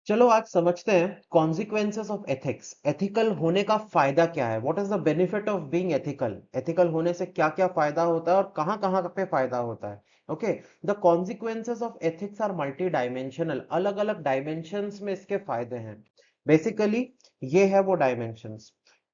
चलो आज समझते हैं कॉन्सिक्वेंसेस ऑफ एथिक्स। एथिकल होने का फायदा क्या है? What is the benefit of being ethical? Ethical होने से क्या क्या फायदा होता है और कहाँ कहाँ पे फायदा होता है? Okay, the consequences of ethics are multi dimensional. अलग अलग डायमेंशंस में इसके फायदे हैं। बेसिकली ये है वो डायमेंशंस।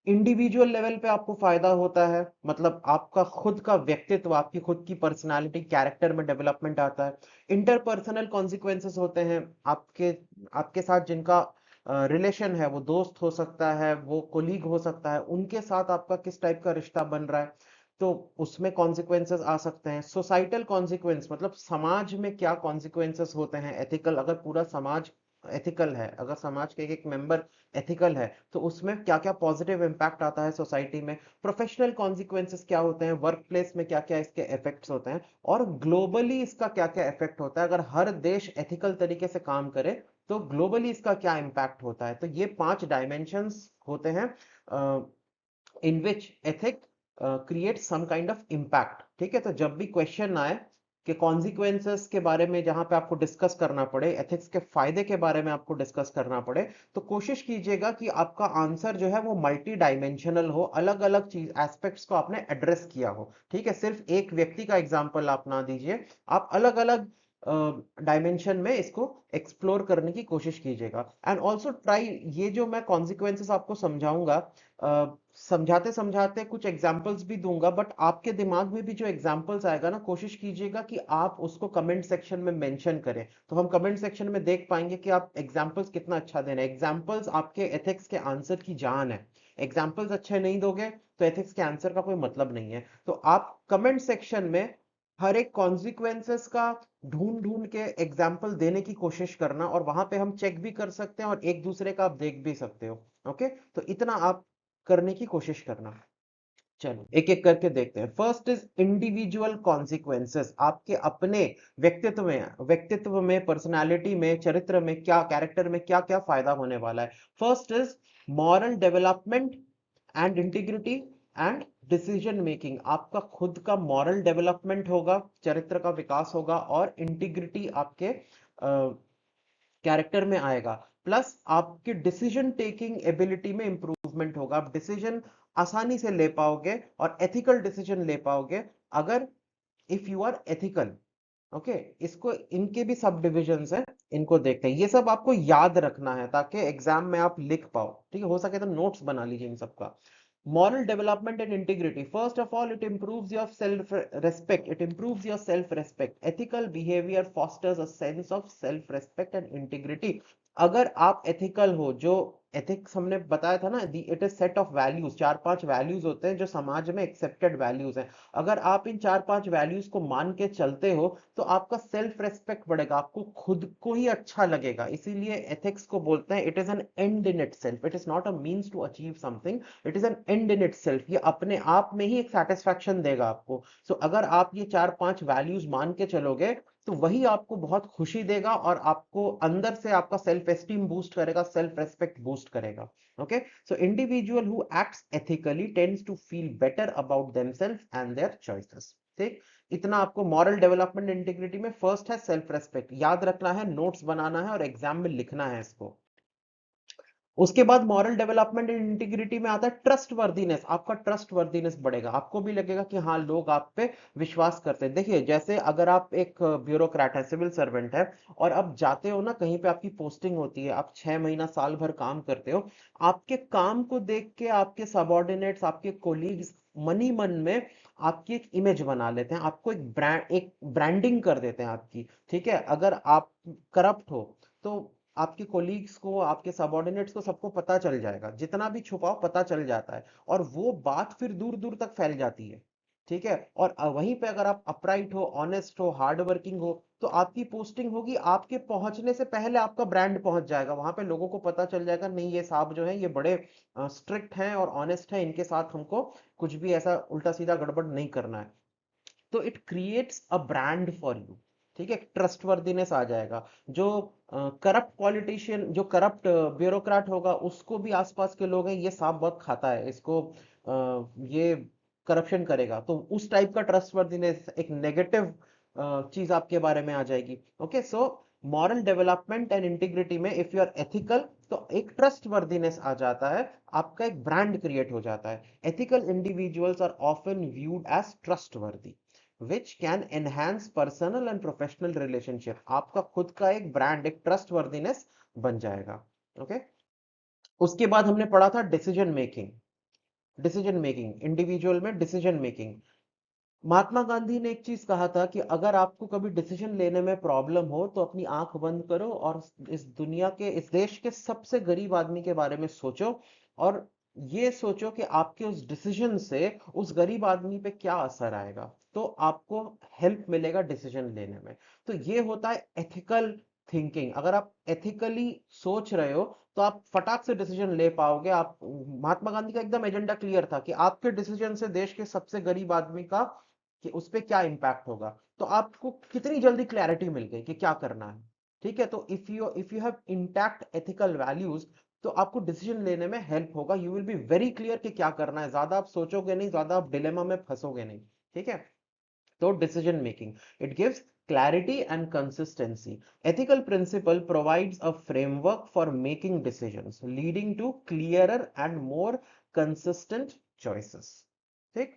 इंडिविजुअल लेवल पे आपको फायदा होता है, मतलब आपका खुद का व्यक्तित्व, आपकी खुद की पर्सनालिटी, कैरेक्टर में डेवलपमेंट आता है। इंटरपर्सनल कॉन्सिक्वेंसेस होते हैं। आपके आपके साथ जिनका रिलेशन है, वो दोस्त हो सकता है, वो कोलीग हो सकता है, उनके साथ आपका किस टाइप का रिश्ता बन रहा है, तो उसमें कॉन्सिक्वेंसेस आ सकते हैं। सोसाइटल कॉन्सिक्वेंस मतलब समाज में क्या कॉन्सिक्वेंसेस होते हैं एथिकल, अगर पूरा समाज एथिकल है, अगर समाज के एक एक मेंबर एथिकल है, तो उसमें क्या क्या पॉजिटिव इंपैक्ट आता है सोसाइटी में। प्रोफेशनल कॉन्सिक्वेंसेस क्या होते हैं, वर्क प्लेस में क्या क्या इसके इफेक्ट्स होते हैं, और ग्लोबली इसका क्या क्या इफेक्ट होता है। अगर हर देश एथिकल तरीके से काम करे तो ग्लोबली इसका क्या इम्पैक्ट होता है। तो ये 5 डायमेंशंस होते हैं in which ethic create some kind of impact. ठीक है, तो जब भी क्वेश्चन आए कि कॉन्सिक्वेंसेस के बारे में, जहां पे आपको डिस्कस करना पड़े, एथिक्स के फायदे के बारे में आपको डिस्कस करना पड़े, तो कोशिश कीजिएगा कि आपका आंसर जो है वो मल्टी डायमेंशनल हो, अलग अलग चीज एस्पेक्ट्स को आपने एड्रेस किया हो। ठीक है, सिर्फ एक व्यक्ति का एग्जाम्पल आप ना दीजिए, आप अलग अलग डायमेंशन में इसको एक्सप्लोर करने की कोशिश कीजिएगा। एंड ऑल्सो ट्राई, ये जो मैं कॉन्सिक्वेंसेस आपको समझाऊंगा, समझाते समझाते कुछ एग्जाम्पल्स भी दूंगा, बट आपके दिमाग में भी जो एग्जाम्पल्स आएगा ना, कोशिश कीजिएगा कि आप उसको कमेंट सेक्शन में मेंशन करें, तो हम कमेंट सेक्शन में देख पाएंगे कि आप एग्जाम्पल्स कितना अच्छा दे रहे हैं। एग्जाम्पल्स आपके एथिक्स के आंसर की जान है। एग्जाम्पल्स अच्छे नहीं दोगे तो एथिक्स के आंसर का कोई मतलब नहीं है। तो आप कमेंट सेक्शन में हर एक कॉन्सिक्वेंसेस का ढूंढ ढूंढ के एग्जाम्पल देने की कोशिश करना, और वहां पे हम चेक भी कर सकते हैं और एक दूसरे का आप देख भी सकते हो। ओके, तो इतना आप करने की कोशिश करना। चलो एक एक करके देखते हैं। First is individual consequences. आपके अपने व्यक्तित्व में पर्सनालिटी में, चरित्र में, क्या कैरेक्टर में क्या क्या फायदा होने वाला है। First is moral development and integrity and decision making. आपका खुद का मॉरल डेवलपमेंट होगा, चरित्र का विकास होगा, और इंटीग्रिटी आपके कैरेक्टर में आएगा। प्लस आपकी डिसीजन टेकिंग एबिलिटी में इंप्रूवमेंट होगा। आप डिसीजन आसानी से ले पाओगे और एथिकल डिसीजन ले पाओगे अगर if you are ethical. Okay, इसको, इनके भी सब डिविजन्स हैं, इनको देखते हैं। ये सब आपको याद रखना है ताकि एग्जाम में आप लिख पाओ। ठीक है, हो सके तो नोट्स बना लीजिए इन सबका। moral development and integrity. First of all, it improves your self respect. It improves your self respect. Ethical behavior fosters a sense of self respect and integrity. अगर आप एथिकल हो, जो एथिक्स हमने बताया था ना, it is set of values, 4-5 values होते हैं जो समाज में एक्सेप्टेड वैल्यूज हैं। अगर आप इन 4-5 वैल्यूज को मान के चलते हो तो आपका सेल्फ रेस्पेक्ट बढ़ेगा, आपको खुद को ही अच्छा लगेगा। इसीलिए एथिक्स को बोलते हैं it is an end in itself, it is not a means to achieve something, it is an end in itself. ये अपने आप में ही एक सेटिस्फैक्शन देगा आपको। सो अगर आप ये 4-5 वैल्यूज मान के चलोगे तो वही आपको बहुत खुशी देगा और आपको अंदर से आपका सेल्फ एस्टीम बूस्ट करेगा, सेल्फ रेस्पेक्ट बूस्ट करेगा। Okay, so individual who acts ethically tends to feel better about themselves and their choices. ठीक, इतना आपको मॉरल डेवलपमेंट इंटीग्रिटी में। फर्स्ट है सेल्फ रेस्पेक्ट, याद रखना है, नोट्स बनाना है और एग्जाम में लिखना है इसको। उसके बाद मॉरल डेवलपमेंट एंड इंटीग्रिटी में आता है ट्रस्ट वर्दीनेस। आपका ट्रस्ट वर्दीनेस बढ़ेगा, आपको भी लगेगा कि हाँ, लोग आप पे विश्वास करते हैं। देखिए, जैसे अगर आप एक ब्यूरोक्रेट है, सिविल सर्वेंट है, और अब जाते हो ना कहीं पे, आपकी पोस्टिंग होती है, आप 6 महीना साल भर काम करते हो, आपके काम को देख के आपके सबॉर्डिनेट्स, आपके कोलीग्स मनी मन में आपकी एक इमेज बना लेते हैं, आपको एक ब्रांडिंग कर देते हैं आपकी। ठीक है, अगर आप करप्ट हो तो आपके कोलीग्स को, आपके सबॉर्डिनेट्स को, सबको पता चल जाएगा, जितना भी छुपाओ पता चल जाता है, और वो बात फिर दूर दूर तक फैल जाती है। ठीक है, और वहीं पे अगर आप अपराइट हो, ऑनेस्ट हो, हार्ड वर्किंग हो, तो आपकी पोस्टिंग होगी, आपके पहुंचने से पहले आपका ब्रांड पहुंच जाएगा, वहां पे लोगों को पता चल जाएगा, नहीं ये साहब जो है ये बड़े स्ट्रिक्ट हैं और ऑनेस्ट हैं, इनके साथ हमको कुछ भी ऐसा उल्टा सीधा गड़बड़ नहीं करना है। तो it creates a brand for you. ठीक है, ट्रस्टवर्दीनेस आ जाएगा। जो करप्ट पॉलिटिशियन, जो करप्ट ब्यूरोक्रेट होगा, उसको भी आसपास के लोग हैं, ये सांप बहुत खाता है इसको, ये करप्शन करेगा, तो उस टाइप का ट्रस्टवर्दीनेस, एक नेगेटिव चीज आपके बारे में आ जाएगी। Okay, so moral development and integrity में इफ यू आर एथिकल तो एक ट्रस्ट वर्दीनेस आ जाता है, आपका एक ब्रांड क्रिएट हो जाता है। Ethical individuals are often viewed as trustworthy which can enhance personal and professional relationship. आपका खुद का एक ब्रांड, एक ट्रस्ट वर्दीनेस बन जाएगा। ओके, उसके बाद हमने पढ़ा था decision making. Decision making, individual में डिसीजन मेकिंग। महात्मा गांधी ने एक चीज कहा था कि अगर आपको कभी डिसीजन लेने में प्रॉब्लम हो तो अपनी आंख बंद करो और इस दुनिया के, इस देश के सबसे गरीब आदमी के बारे में सोचो और ये सोचो कि आपके उस डिसीजन से उस गरीब आदमी पे क्या असर आएगा, तो आपको हेल्प मिलेगा डिसीजन लेने में। तो ये होता है एथिकल थिंकिंग। अगर आप एथिकली सोच रहे हो तो आप फटाक से डिसीजन ले पाओगे। आप, महात्मा गांधी का एकदम एजेंडा क्लियर था कि आपके डिसीजन से देश के सबसे गरीब आदमी का, कि उस पे क्या इंपैक्ट होगा। तो आपको कितनी जल्दी क्लैरिटी मिल गई कि क्या करना है। ठीक है, तो if you have intact ethical values तो आपको डिसीजन लेने में हेल्प होगा। You will be very clear कि क्या करना है, ज्यादा आप सोचोगे नहीं, ज्यादा आप डिलेमा में फंसोगे नहीं। ठीक है, तो decision making, it gives clarity and consistency. Ethical principle provides a framework for making decisions, leading to clearer and more consistent choices. ठीक,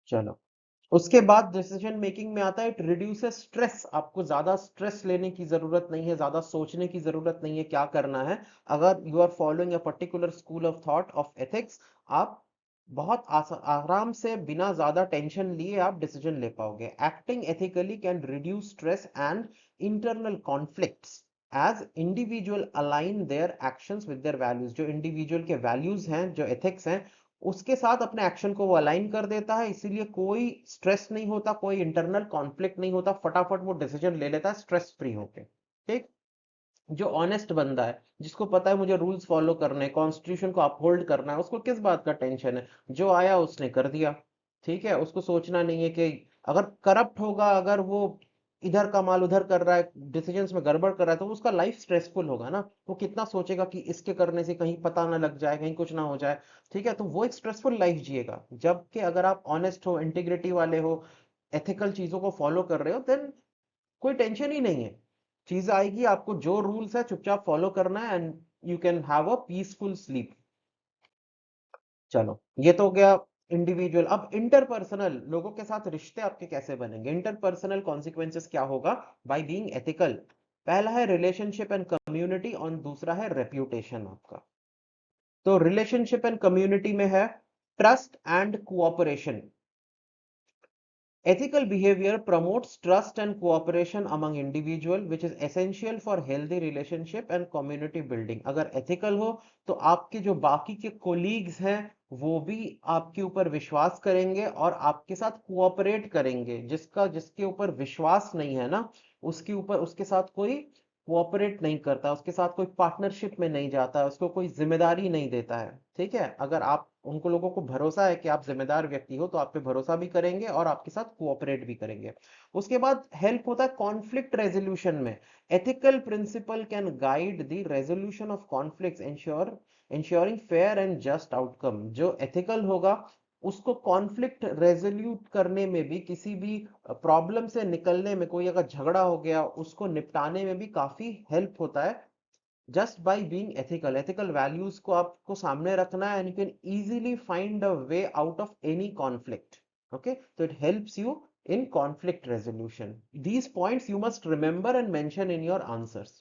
चलो, उसके बाद डिसीजन मेकिंग में आता है इट रिड्यूसेस स्ट्रेस। आपको ज्यादा स्ट्रेस लेने की जरूरत नहीं है, ज्यादा सोचने की जरूरत नहीं है क्या करना है। अगर you are following a particular school of thought of ethics, आप बहुत आराम से बिना ज्यादा टेंशन लिए आप डिसीजन ले पाओगे। Acting ethically can reduce stress and internal conflicts as individual align their actions with their values. जो इंडिविजुअल के वैल्यूज हैं, जो एथिक्स हैं, उसके साथ अपने एक्शन को वो अलाइन कर देता है, इसीलिए कोई स्ट्रेस नहीं होता, कोई इंटरनल कॉन्फ्लिक्ट नहीं होता, फटाफट वो डिसीजन ले लेता है स्ट्रेस फ्री होके। ठीक, जो ऑनेस्ट बंदा है, जिसको पता है मुझे रूल्स फॉलो करने, कॉन्स्टिट्यूशन को अपहोल्ड करना है, उसको किस बात का टेंशन है, जो आया उसने कर दिया। ठीक है, उसको सोचना नहीं है कि अगर करप्ट होगा, अगर वो इधर का माल उधर कर रहा है, डिसीजंस में गड़बड़ कर रहा है, तो उसका लाइफ स्ट्रेसफुल होगा ना। वो कितना सोचेगा कि इसके करने से कहीं पता ना लग जाए, कहीं कुछ ना हो जाए। ठीक है, तो वो एक स्ट्रेसफुल लाइफ जिएगा। जबकि अगर आप ऑनेस्ट हो, इंटीग्रिटी वाले हो, एथिकल चीजों को फॉलो कर रहे हो, देन कोई टेंशन ही नहीं है। चीज आएगी, आपको जो रूल्स है चुपचाप फॉलो करना है and you can have a peaceful sleep. चलो, ये तो हो गया इंडिविजुअल। अब इंटरपर्सनल, लोगों के साथ रिश्ते आपके कैसे बनेंगे, इंटरपर्सनल कॉन्सिक्वेंसेस क्या होगा बाय बीइंग एथिकल। पहला है रिलेशनशिप एंड कम्युनिटी और दूसरा है रेप्यूटेशन आपका। तो रिलेशनशिप एंड कम्युनिटी में है trust and cooperation. Ethical behavior promotes trust and cooperation among individual, which is essential for healthy relationship and community building. अगर ethical हो तो आपके जो बाकी के colleagues हैं वो भी आपके ऊपर विश्वास करेंगे और आपके साथ cooperate करेंगे। जिसके ऊपर विश्वास नहीं है ना, उसके ऊपर, उसके साथ कोई कोऑपरेट नहीं करता, उसके साथ कोई पार्टनरशिप में नहीं जाता, उसको कोई जिम्मेदारी नहीं देता है। ठीक है, अगर आप उनको, लोगों को भरोसा है कि आप जिम्मेदार व्यक्ति हो, तो आप पे भरोसा भी करेंगे और आपके साथ कोऑपरेट भी करेंगे। उसके बाद हेल्प होता है कॉन्फ्लिक्ट रेजोल्यूशन में। Ethical principle can guide the resolution of conflicts, ensuring fair and just outcome. जो एथिकल होगा उसको कॉन्फ्लिक्ट रेजोल्यूट करने में भी, किसी भी प्रॉब्लम से निकलने में, कोई अगर झगड़ा हो गया उसको निपटाने में भी काफी हेल्प होता है just by being ethical. Ethical values को आपको सामने रखना है and you can easily find a way out of any conflict. Okay, so it helps you in conflict resolution. These points you must remember and mention in your answers.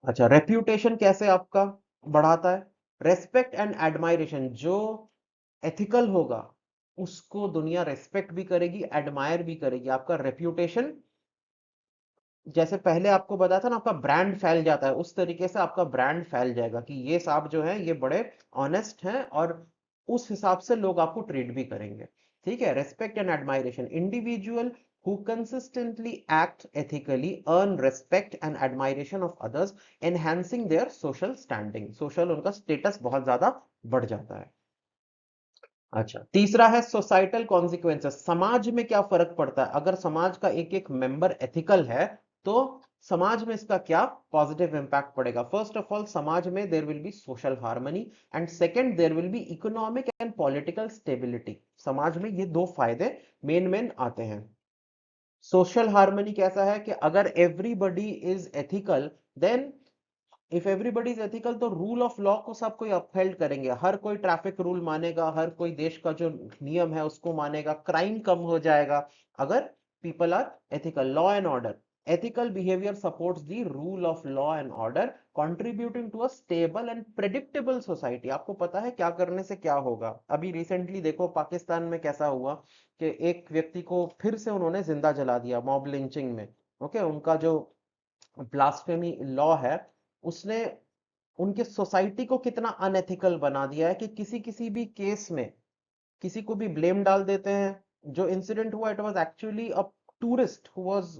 अच्छा, reputation कैसे आपका बढ़ाता है? Respect and admiration, जो ethical होगा उसको दुनिया respect भी करेगी, admire भी करेगी। आपका reputation, जैसे पहले आपको बताया था ना, आपका ब्रांड फैल जाता है, उस तरीके से आपका ब्रांड फैल जाएगा कि ये साहब जो है ये बड़े ऑनेस्ट हैं, और उस हिसाब से लोग आपको ट्रीट भी करेंगे। ठीक है, respect and admiration, individual who consistently act ethically earn respect and admiration of others, enhancing their social standing. Social उनका स्टेटस बहुत ज्यादा बढ़ जाता है। अच्छा, तीसरा है सोसाइटल कॉन्सिक्वेंसेस। समाज में क्या फर्क पड़ता है अगर समाज का एक एक मेंबर एथिकल है, तो समाज में इसका क्या पॉजिटिव इंपैक्ट पड़ेगा। फर्स्ट ऑफ ऑल, समाज में there will be social harmony and second there will be economic and political stability. समाज में ये दो फायदे मेन मेन आते हैं। सोशल हार्मनी कैसा है कि अगर everybody is ethical, then if everybody is ethical तो रूल ऑफ लॉ को सब कोई अपहेल्ड करेंगे, हर कोई ट्रैफिक रूल मानेगा, हर कोई देश का जो नियम है उसको मानेगा, क्राइम कम हो जाएगा अगर people are ethical. Law and order, ethical behavior supports the rule of law and order, contributing to a stable and predictable society। आपको पता है क्या करने से क्या होगा? अभी रिसेंटली देखो पाकिस्तान में कैसा हुआ कि एक व्यक्ति को फिर से उन्होंने जिंदा जला दिया मॉब लिंचिंग में। ओके, उनका जो ब्लास्फेमी लॉ है उसने उनके सोसाइटी को कितना अनएथिकल बना दिया है कि किसी किसी भी केस में किसी को भी ब्लेम डाल देते हैं। जो इंसिडेंट हुआ it was actually a tourist who was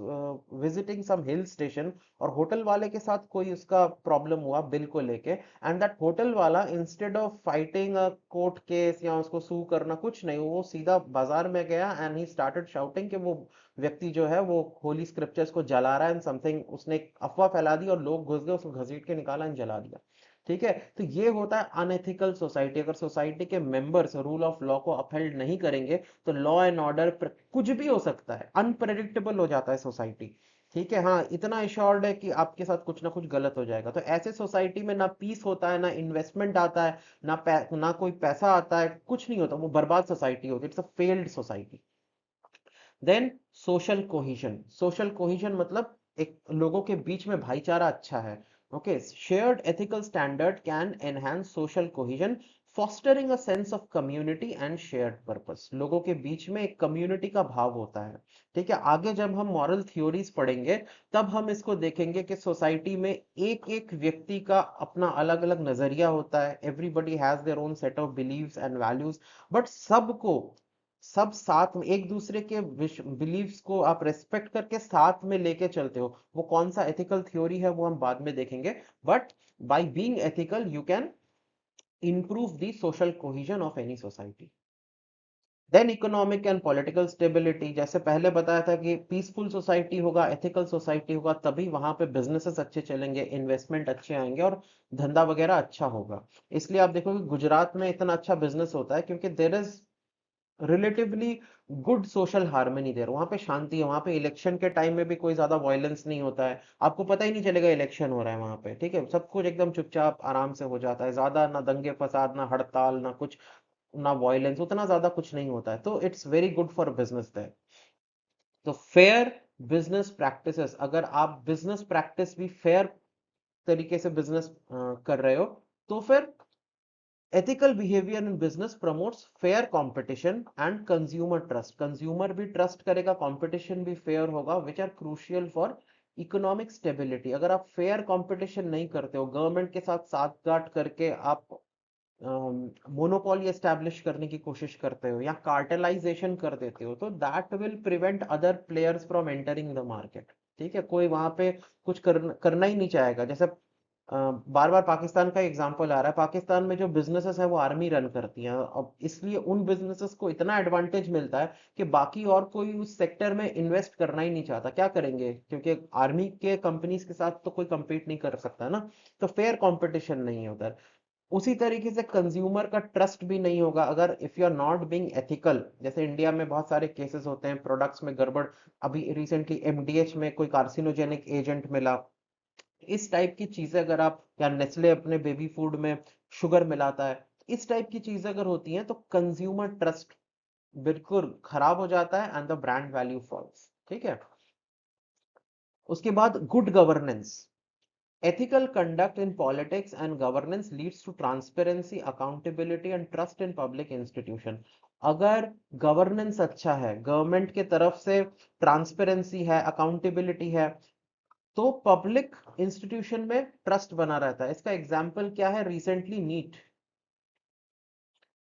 visiting some hill station, और होटल वाले के साथ कोई उसका प्रॉब्लम हुआ बिल को लेके, एंड दैट होटल वाला instead of fighting a court case या उसको सू करना, कुछ नहीं, वो सीधा बाजार में गया एंड ही स्टार्टेड शाउटिंग कि वो व्यक्ति जो है वो होली स्क्रिप्चर्स को जला रहा है एंड समथिंग, उसने एक अफवाह फैला दी और लोग घुस गए, उसको घसीट के निकाला एंड जला दिया। ठीक है, तो ये होता है अनएथिकल सोसाइटी। अगर सोसाइटी के मेंबर्स रूल ऑफ लॉ को अपहेल्ड नहीं करेंगे तो लॉ एंड ऑर्डर कुछ भी हो सकता है, अनप्रेडिक्टेबल हो जाता है सोसाइटी। ठीक है, हाँ इतना एश्योर्ड है कि आपके साथ कुछ ना कुछ गलत हो जाएगा। तो ऐसे सोसाइटी में ना पीस होता है, ना इन्वेस्टमेंट आता है, ना कोई पैसा आता है, कुछ नहीं होता, वो बर्बाद सोसाइटी होती है, it's a failed society. Then social cohesion, social cohesion मतलब एक लोगों के बीच में भाईचारा अच्छा है। Okay, shared ethical standard can enhance social cohesion, fostering a sense of community and shared purpose. लोगों के बीच में एक कम्युनिटी का भाव होता है। ठीक है, आगे जब हम मॉरल थ्योरीज पढ़ेंगे तब हम इसको देखेंगे कि सोसाइटी में एक एक व्यक्ति का अपना अलग अलग नजरिया होता है, everybody has their own set of beliefs and values, but सबको सब साथ में एक दूसरे के बिलीव्स को आप रेस्पेक्ट करके साथ में लेके चलते हो। वो कौन सा एथिकल थ्योरी है वो हम बाद में देखेंगे, but by being ethical you can improve the social cohesion of any society। Then economic and political stability, जैसे पहले बताया था कि पीसफुल सोसाइटी होगा, एथिकल सोसाइटी होगा, तभी वहां पे बिजनेसेस अच्छे चलेंगे, इन्वेस्टमेंट अच्छे आएंगे और धंधा वगैरह अच्छा होगा। इसलिए आप देखोगे गुजरात में इतना अच्छा बिजनेस होता है क्योंकि there is relatively good social harmony there, वहां पे शांति है, वहां पे इलेक्शन के टाइम में भी कोई ज्यादा वायलेंस नहीं होता है, आपको पता ही नहीं चलेगा इलेक्शन हो रहा है वहां पे। ठीक है, सब कुछ एकदम चुपचाप आराम से हो जाता है, ज्यादा ना दंगे फसाद, ना हड़ताल, ना कुछ, ना वायलेंस, उतना ज्यादा कुछ नहीं होता है, तो it's very good for business there. तो फेयर बिजनेस प्रैक्टिसेस, अगर आप बिजनेस प्रैक्टिस भी फेयर तरीके से बिजनेस कर रहे हो तो फिर ethical behavior in business promotes fair competition and consumer trust। consumer भी trust करेगा, competition भी fair होगा, which are crucial for economic stability। अगर आप fair competition नहीं करते हो, गवर्नमेंट के साथ साठगांठ करके आप मोनोपोली एस्टैब्लिश करने की कोशिश करते हो या कार्टेलाइजेशन कर देते हो, तो that will prevent other players from entering the market. ठीक है, कोई वहां पे कुछ करना ही नहीं चाहेगा। जैसे बार बार पाकिस्तान का एग्जांपल आ रहा है, पाकिस्तान में जो बिजनेसेस है वो आर्मी रन करती है, अब इसलिए उन बिजनेसेस को इतना एडवांटेज मिलता है कि बाकी और कोई उस सेक्टर में इन्वेस्ट करना ही नहीं चाहता। क्या करेंगे, क्योंकि आर्मी के कंपनीज के साथ तो कोई compete नहीं कर सकता ना, तो फेयर कंपटीशन नहीं है उधर। उसी तरीके से कंज्यूमर का ट्रस्ट भी नहीं होगा अगर if you are not being ethical. जैसे इंडिया में बहुत सारे केसेस होते हैं, प्रोडक्ट्स में गड़बड़, अभी रिसेंटली एमडीएच में कोई कार्सिनोजेनिक एजेंट मिला, इस टाइप की चीजें अगर आप, या नेस्ले अपने बेबी फूड में शुगर मिलाता है, इस टाइप की चीजें अगर होती हैं तो कंज्यूमर ट्रस्ट बिल्कुल खराब हो जाता है and the brand value falls. ठीक है, उसके बाद good governance, ethical conduct in politics and governance leads to transparency, accountability and trust in public institution। अगर गवर्नेंस अच्छा है, गवर्नमेंट के तरफ से ट्रांसपेरेंसी है, अकाउंटेबिलिटी है, तो पब्लिक इंस्टीट्यूशन में ट्रस्ट बना रहता है। इसका एग्जाम्पल क्या है, रिसेंटली नीट,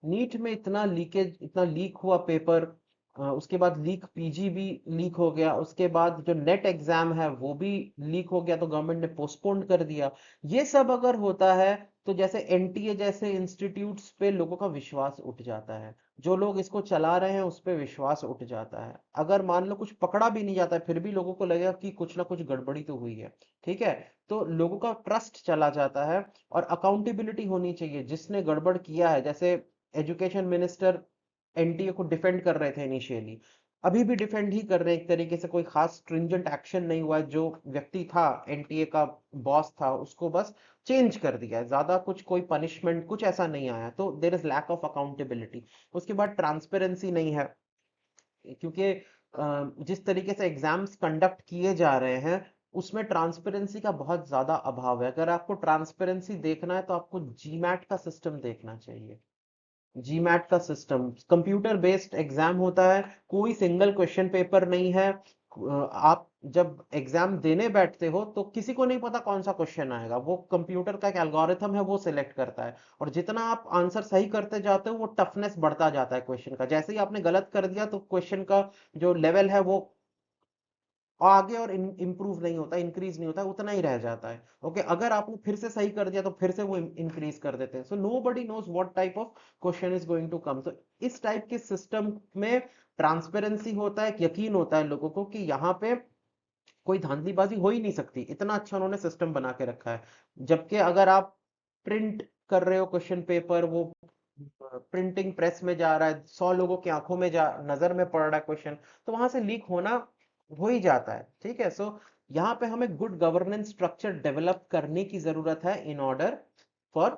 नीट में इतना लीकेज, इतना लीक हुआ पेपर, उसके बाद लीक पीजी भी लीक हो गया, उसके बाद जो नेट एग्जाम है वो भी लीक हो गया तो गवर्नमेंट ने पोस्टपोन कर दिया। ये सब अगर होता है तो जैसे एनटीए जैसे इंस्टीट्यूट्स पे लोगों का विश्वास उठ जाता है, जो लोग इसको चला रहे हैं उस पे विश्वास उठ जाता है। अगर मान लो कुछ पकड़ा भी नहीं जाता है फिर भी लोगों को लगेगा कि कुछ ना कुछ गड़बड़ी तो हुई है। ठीक है, तो लोगों का ट्रस्ट चला जाता है, और अकाउंटेबिलिटी होनी चाहिए, जिसने गड़बड़ किया है, जैसे एजुकेशन मिनिस्टर एनटीए को डिफेंड कर रहे थे इनिशियली, अभी भी डिफेंड ही कर रहे हैं एक तरीके से, कोई खास स्ट्रिंजेंट एक्शन नहीं हुआ है। जो व्यक्ति था एनटीए का बॉस था उसको बस चेंज कर दिया है, ज्यादा कुछ कोई पनिशमेंट कुछ ऐसा नहीं आया, तो there is lack of accountability. उसके बाद ट्रांसपेरेंसी नहीं है, क्योंकि जिस तरीके से एग्जाम्स कंडक्ट किए जा रहे हैं उसमें ट्रांसपेरेंसी का बहुत ज्यादा अभाव है। अगर आपको ट्रांसपेरेंसी देखना है तो आपको जीमैट का सिस्टम देखना चाहिए। जीमैट का सिस्टम कंप्यूटर बेस्ड एग्जाम होता है, कोई सिंगल क्वेश्चन पेपर नहीं है। आप जब एग्जाम देने बैठते हो तो किसी को नहीं पता कौन सा क्वेश्चन आएगा, वो कंप्यूटर का एक एल्गोरिथम है वो सिलेक्ट करता है, और जितना आप आंसर सही करते जाते हो वो टफनेस बढ़ता जाता है क्वेश्चन का। जैसे ही आपने गलत कर दिया तो क्वेश्चन का जो लेवल है वो आगे और इंप्रूव नहीं होता, इंक्रीज नहीं होता, उतना ही रह जाता है। ओके, अगर आपने फिर से सही कर दिया तो फिर से वो इंक्रीज कर देते हैं। So nobody knows what type of question is going to come. तो इस टाइप के सिस्टम में ट्रांसपेरेंसी होता है, एक यकीन होता है लोगों को कि यहाँ पे कोई धांधलीबाजी हो ही नहीं सकती, इतना अच्छा उन्होंने सिस्टम बना के रखा है। जबकि अगर आप प्रिंट कर रहे हो क्वेश्चन पेपर, वो प्रिंटिंग प्रेस में जा रहा है, 100 लोगों की आंखों में जा नजर में पड़ रहा है क्वेश्चन, तो वहां से लीक होना हो ही जाता है। ठीक है, सो यहाँ पे हमें गुड गवर्नेंस स्ट्रक्चर डेवलप करने की जरूरत है in order for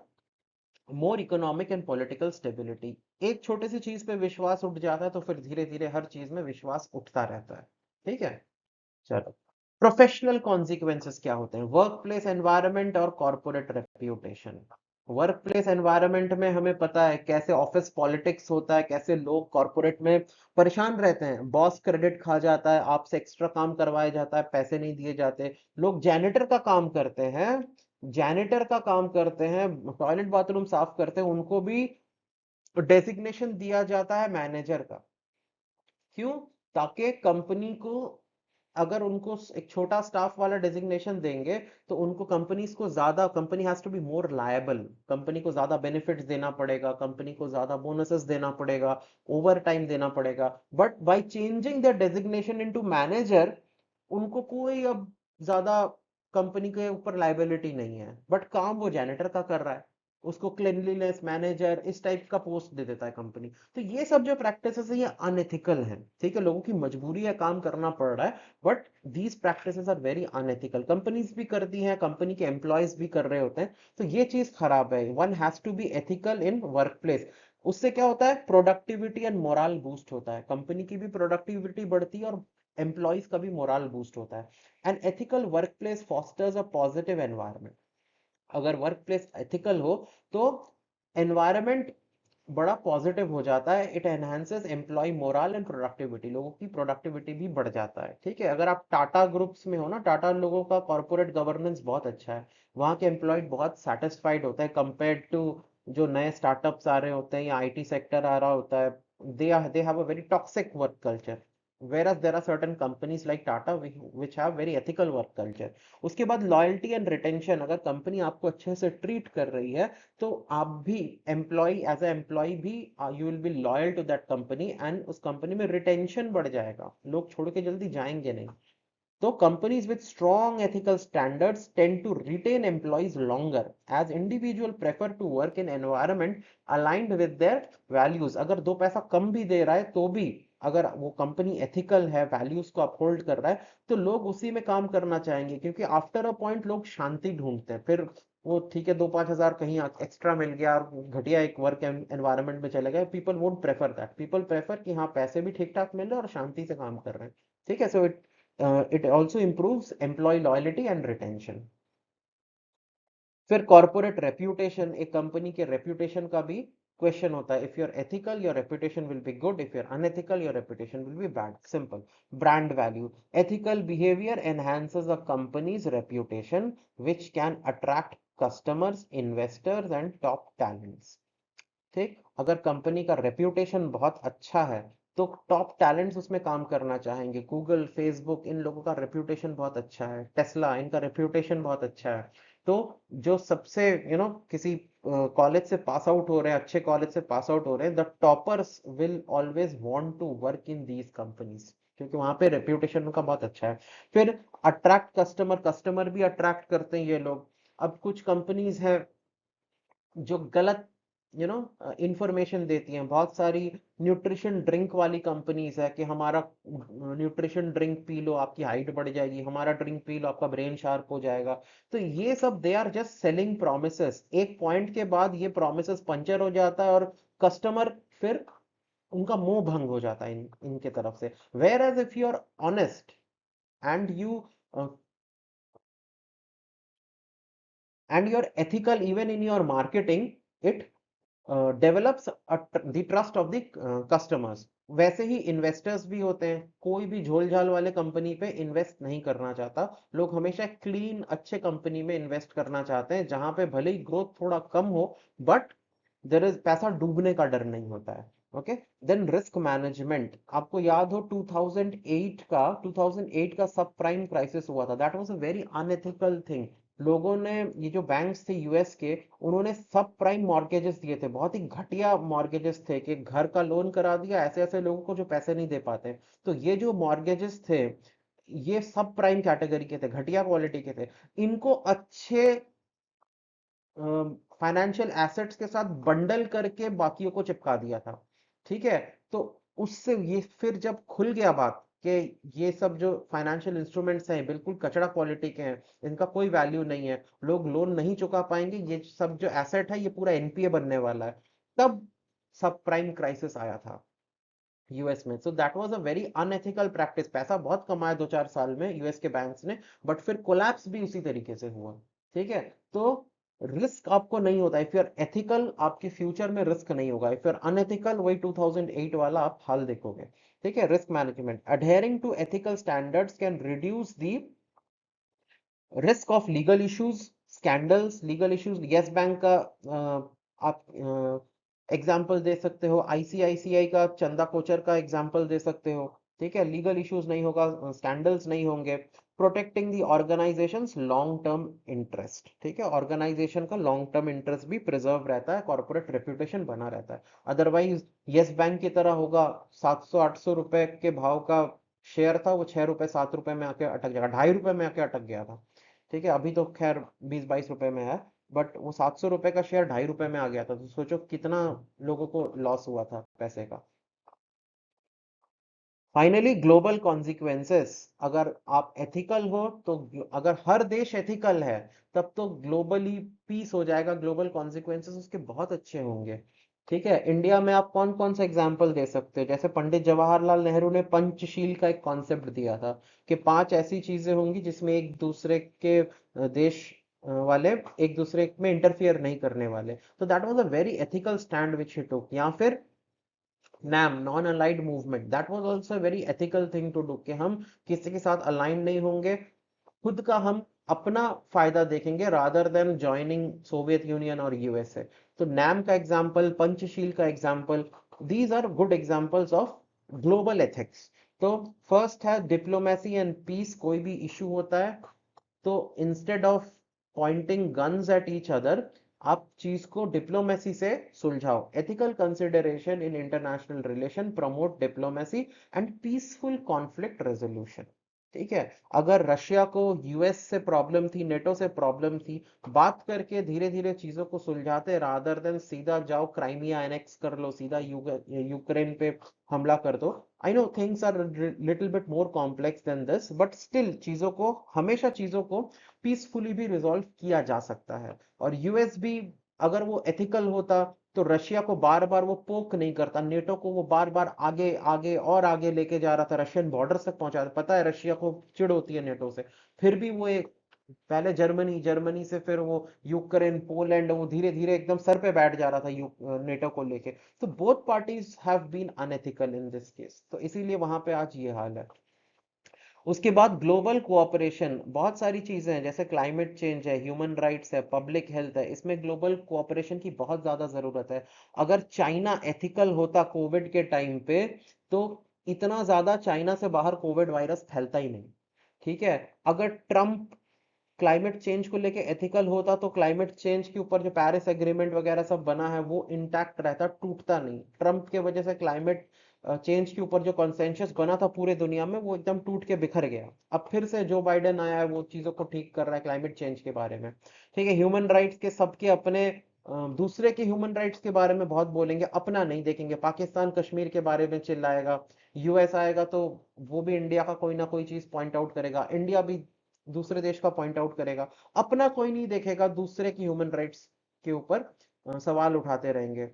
more economic and political stability. एक छोटी सी चीज पे विश्वास उठ जाता है तो फिर धीरे धीरे हर चीज में विश्वास उठता रहता है। ठीक है, चलो। प्रोफेशनल कॉन्सिक्वेंसेस क्या होते हैं, वर्क प्लेस एनवायरनमेंट और corporate reputation. Work place environment में हमें पता है कैसे ऑफिस पॉलिटिक्स होता है, कैसे लोग कॉर्पोरेट में परेशान रहते हैं, बॉस क्रेडिट खा जाता है, आपसे एक्स्ट्रा काम करवाया जाता है, पैसे नहीं दिए जाते। लोग जैनिटर का काम करते हैं, जैनिटर का काम करते हैं, टॉयलेट बाथरूम साफ करते हैं, उनको भी डेजिग्नेशन दिया जाता है मैनेजर का। क्यों? ताकि कंपनी को, अगर उनको एक छोटा स्टाफ वाला डेजिग्नेशन देंगे तो उनको कंपनीज को ज्यादा, company has to be more liable, company को ज्यादा बेनिफिट्स देना पड़ेगा, कंपनी को ज्यादा बोनसेस देना पड़ेगा, ओवर टाइम देना पड़ेगा। But by changing the designation into manager, उनको कोई अब ज्यादा कंपनी के ऊपर लाइबिलिटी नहीं है, बट काम वो जैनेटर का कर रहा है, उसको क्लिनलीनेस मैनेजर इस टाइप का पोस्ट दे देता है कंपनी। तो ये सब जो प्रैक्टिसेस है ये अनएथिकल है। ठीक है, लोगों की मजबूरी है, काम करना पड़ रहा है, but these practices are very unethical. Companies भी करती हैं, कंपनी के एम्प्लॉयज भी कर रहे होते हैं, तो ये चीज खराब है। One has to be ethical in workplace. उससे क्या होता है, प्रोडक्टिविटी एंड मोरल बूस्ट होता है, कंपनी की भी प्रोडक्टिविटी बढ़ती है और एम्प्लॉयज का भी मोरल बूस्ट होता है। An ethical workplace fosters a positive environment. अगर वर्क प्लेस एथिकल हो तो एनवायरनमेंट बड़ा पॉजिटिव हो जाता है, it enhances employee morale and productivity, लोगों की प्रोडक्टिविटी भी बढ़ जाता है। ठीक है, अगर आप टाटा ग्रुप्स में हो ना, टाटा लोगों का कॉर्पोरेट गवर्नेंस बहुत अच्छा है, वहाँ के एम्प्लॉय बहुत सेटिस्फाइड होते हैं कंपेयर टू जो नए स्टार्टअप्स आ रहे होते हैं या आईटी सेक्टर आ रहा होता है। They have a very toxic work culture, whereas there are certain companies like Tata which have very ethical work culture। उसके बाद लॉयल्टी एंड रिटेंशन, अगर कंपनी आपको अच्छे से ट्रीट कर रही है तो आप भी एम्प्लॉय, एज ए एम्प्लॉय भी you will be loyal to that company, and उस कंपनी में रिटेंशन बढ़ जाएगा, लोग छोड़ के जल्दी जाएंगे नहीं। तो companies with strong ethical standards tend to retain employees longer as individual prefer to work in environment aligned with their values। अगर दो पैसा कम भी दे रहा है तो भी अगर वो कंपनी एथिकल है, वैल्यूज को अपहोल्ड कर रहा है, तो लोग उसी में काम करना चाहेंगे, क्योंकि आफ्टर अ पॉइंट लोग शांति ढूंढते हैं। फिर वो ठीक है 2-5 हजार कहीं एक्स्ट्रा मिल गया और घटिया एक वर्क एनवायरनमेंट में चले गए, people won't prefer that, people prefer कि हाँ पैसे भी ठीक ठाक मिल रहे हैं और शांति से काम कर रहे हैं। ठीक है, so it also improves employee loyalty and retention। फिर कॉर्पोरेट रेप्यूटेशन, एक कंपनी के रेप्यूटेशन का भी क्वेश्चन होता है। If you are ethical your reputation will be good, if you are unethical your reputation will be bad, simple. Brand value, ethical behaviour enhances a company's reputation which can attract customers, investors and top talents. ठीक, अगर company का reputation बहुत अच्छा है तो top talents उसमें काम करना चाहेंगे। गूगल, फेसबुक, इन लोगों का रेप्यूटेशन बहुत अच्छा है, टेस्ला, इनका रेप्यूटेशन बहुत अच्छा है। तो जो सबसे किसी कॉलेज से पास आउट हो रहे हैं, अच्छे कॉलेज से पास आउट हो रहे हैं, the toppers will always want to work in these companies, क्योंकि वहां पे रेप्यूटेशन उनका बहुत अच्छा है। फिर अट्रैक्ट कस्टमर, कस्टमर भी अट्रैक्ट करते हैं ये लोग। अब कुछ कंपनीज है जो गलत इंफॉर्मेशन देती हैं। बहुत सारी न्यूट्रिशन ड्रिंक वाली कंपनीज है कि हमारा न्यूट्रिशन ड्रिंक पी लो आपकी हाइट बढ़ जाएगी, हमारा ड्रिंक पी लो आपका ब्रेन शार्प हो जाएगा। तो ये सब they are just selling promises. एक पॉइंट के बाद ये प्रोमिसेस पंचर हो जाता है और कस्टमर फिर उनका मोह भंग हो जाता है इनके तरफ से। Whereas if you are honest and you uh, and you're ethical even in your marketing, it develops the trust of the customers। वैसे ही इन्वेस्टर्स भी होते हैं, कोई भी झोल झाल वाले कंपनी पे इन्वेस्ट नहीं करना चाहता। लोग हमेशा क्लीन अच्छे कंपनी में इन्वेस्ट करना चाहते हैं जहां पे भले ही ग्रोथ थोड़ा कम हो, बट देर इज पैसा डूबने का डर नहीं होता है। ओके। देन रिस्क मैनेजमेंट, आपको याद हो 2008 का सब प्राइम क्राइसिस हुआ था। That was a very unethical thing. लोगों ने, ये जो बैंक्स थे यूएस के, उन्होंने सब प्राइम मॉर्गेजेस दिए थे, बहुत ही घटिया मॉर्गेजेस थे कि घर का लोन करा दिया ऐसे ऐसे लोगों को जो पैसे नहीं दे पाते। तो ये जो मॉर्गेजेस थे ये सब प्राइम कैटेगरी के थे, घटिया क्वालिटी के थे। इनको अच्छे फाइनेंशियल एसेट्स के साथ बंडल करके बाकियों को चिपका दिया था। ठीक है। तो उससे ये फिर जब खुल गया बात कि ये सब जो फाइनेंशियल इंस्ट्रूमेंट्स हैं बिल्कुल कचड़ा क्वालिटी के हैं, इनका कोई वैल्यू नहीं है, लोग लोन नहीं चुका पाएंगे, ये सब जो एसेट है ये पूरा एनपीए बनने वाला है, तब सब प्राइम क्राइसिस आया था यूएस में। So that was a very unethical practice. पैसा बहुत कमाया 2-4 साल में यूएस के बैंक्स ने, बट फिर कोलैप्स भी उसी तरीके से हुआ। ठीक है। तो रिस्क आपको नहीं होता, इफ यू आर एथिकल आपके फ्यूचर में रिस्क नहीं होगा। इफ यू आर अनएथिकल वही 2008 वाला आप हाल देखोगे। ठीक है। Risk management, adhering to ethical standards can reduce the risk of legal issues, scandals, legal issues. Yes Bank का आप एग्जाम्पल दे सकते हो, आईसीआईसीआई का चंदा कोचर का एग्जाम्पल दे सकते हो। ठीक है। लीगल इश्यूज नहीं होगा, स्कैंडल्स नहीं होंगे। प्रोटेक्टिंग दी ऑर्गेनाइजेशंस लॉन्ग टर्म इंटरेस्ट। ठीक है। ऑर्गेनाइजेशन का लॉन्ग टर्म इंटरेस्ट भी प्रिजर्व रहता है, कॉर्पोरेट रेप्यूटेशन बना रहता है। अदरवाइज यस बैंक की तरह होगा, 700-800 रुपए के भाव का शेयर था, वो 6 रुपए 7 रुपए में आके अटक जाएगा, 2.5 रुपए में आके अटक गया था। ठीक है। अभी तो खैर 20-22 रुपए में है, बट वो 700 रुपए का शेयर 2.5 रुपए में आ गया था। तो सोचो कितना लोगों को लॉस हुआ था पैसे का। फाइनली ग्लोबल कॉन्सिक्वेंसेस, अगर आप एथिकल हो तो अगर हर देश एथिकल है तब तो ग्लोबली पीस हो जाएगा, ग्लोबल कॉन्सिक्वेंसेस उसके बहुत अच्छे होंगे। ठीक है। इंडिया में आप कौन कौन सा एग्जाम्पल दे सकते हो? जैसे पंडित जवाहरलाल नेहरू ने पंचशील का एक कॉन्सेप्ट दिया था कि 5 ऐसी चीजें होंगी जिसमें एक दूसरे के देश वाले एक दूसरे में इंटरफियर नहीं करने वाले। तो that was a very ethical stand which he took. या फिर NAM, non aligned movement, that was also a very ethical thing to do कि हम किसी के साथ अलाइन नहीं होंगे, खुद का हम अपना फायदा देखेंगे rather than joining Soviet Union और यूएसए। तो नैम का एग्जांपल, पंचशील का example, these are good examples of global ethics. तो फर्स्ट है डिप्लोमेसी एंड पीस। कोई भी इशू होता है तो instead of pointing guns at each other, आप चीज को डिप्लोमेसी से सुलझाओ। Ethical consideration in international relation promote diplomacy and peaceful conflict resolution. ठीक है। अगर रशिया को यूएस से प्रॉब्लम थी, नेटो से प्रॉब्लम थी, बात करके धीरे धीरे चीजों को सुलझाते रादर देन सीधा जाओ क्राइमिया एनेक्स कर लो, सीधा यूक्रेन पे हमला कर दो। I know things are little bit more complex than this, but still चीजों को, हमेशा चीजों को पीसफुली भी रिजॉल्व किया जा सकता है। और यूएस भी अगर वो एथिकल होता तो रशिया को बार बार वो पोक नहीं करता, नेटो को वो बार बार आगे आगे और आगे लेके जा रहा था, रशियन बॉर्डर तक पहुंचा। पता है रशिया को चिढ़ होती है नेटो से, फिर भी वो एक, पहले जर्मनी, जर्मनी से फिर वो यूक्रेन, पोलैंड, वो धीरे धीरे एकदम सर पे बैठ जा रहा था नेटो को लेके। तो both parties have been unethical in this case, तो इसीलिए वहां पे आज ये हाल है। उसके बाद ग्लोबल कोऑपरेशन, बहुत सारी चीजें हैं, जैसे क्लाइमेट चेंज है, ह्यूमन राइट्स है, पब्लिक हेल्थ है, इसमें ग्लोबल कोऑपरेशन की बहुत ज्यादा जरूरत है। अगर चाइना एथिकल होता कोविड के टाइम पे तो इतना ज्यादा चाइना से बाहर कोविड वायरस फैलता ही नहीं। ठीक है। अगर ट्रम्प क्लाइमेट चेंज को लेके एथिकल होता तो क्लाइमेट चेंज के ऊपर जो पेरिस एग्रीमेंट वगैरह सब बना है वो इंटैक्ट रहता, टूटता नहीं। ट्रम्प के वजह से क्लाइमेट चेंज के ऊपर जो कॉन्सेंसस बना था पूरे दुनिया में वो एकदम टूट के बिखर गया। अब फिर से जो बाइडेन आया है वो चीजों को ठीक कर रहा है क्लाइमेट चेंज के बारे में। ठीक है। ह्यूमन राइट्स के सबके अपने दूसरे के ह्यूमन राइट्स के बारे में बहुत बोलेंगे, अपना नहीं देखेंगे। पाकिस्तान कश्मीर के बारे में चिल्लाएगा, यूएस आएगा तो वो भी इंडिया का कोई ना कोई चीज पॉइंट आउट करेगा, इंडिया भी दूसरे देश का पॉइंट आउट करेगा, अपना कोई नहीं देखेगा, दूसरे की ह्यूमन राइट्स के ऊपर सवाल उठाते रहेंगे।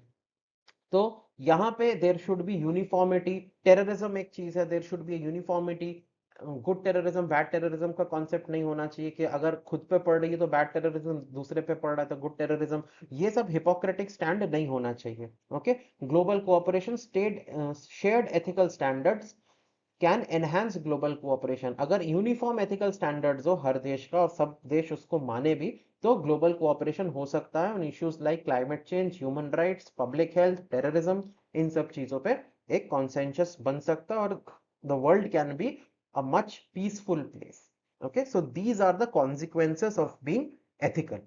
तो यहाँ पे there should be uniformity. Terrorism एक चीज है, there should be uniformity. Good terrorism bad terrorism का कॉन्सेप्ट नहीं होना चाहिए कि अगर खुद पे पड़ रही है तो बैड टेररिज्म, दूसरे पे पड़ रहा है तो गुड टेररिज्म। ये सब हिपोक्रेटिक स्टैंड नहीं होना चाहिए। Okay, global cooperation, state shared ethical standards can enhance global cooperation. अगर यूनिफॉर्म एथिकल स्टैंडर्ड्स हो हर देश का और सब देश उसको माने भी, तो ग्लोबल कोऑपरेशन हो सकता है on issues like climate change, human rights, public health, terrorism. इन सब चीजों पे एक कॉन्सेंसस बन सकता है और the world can be a much peaceful place. Okay, so these are the consequences of being ethical.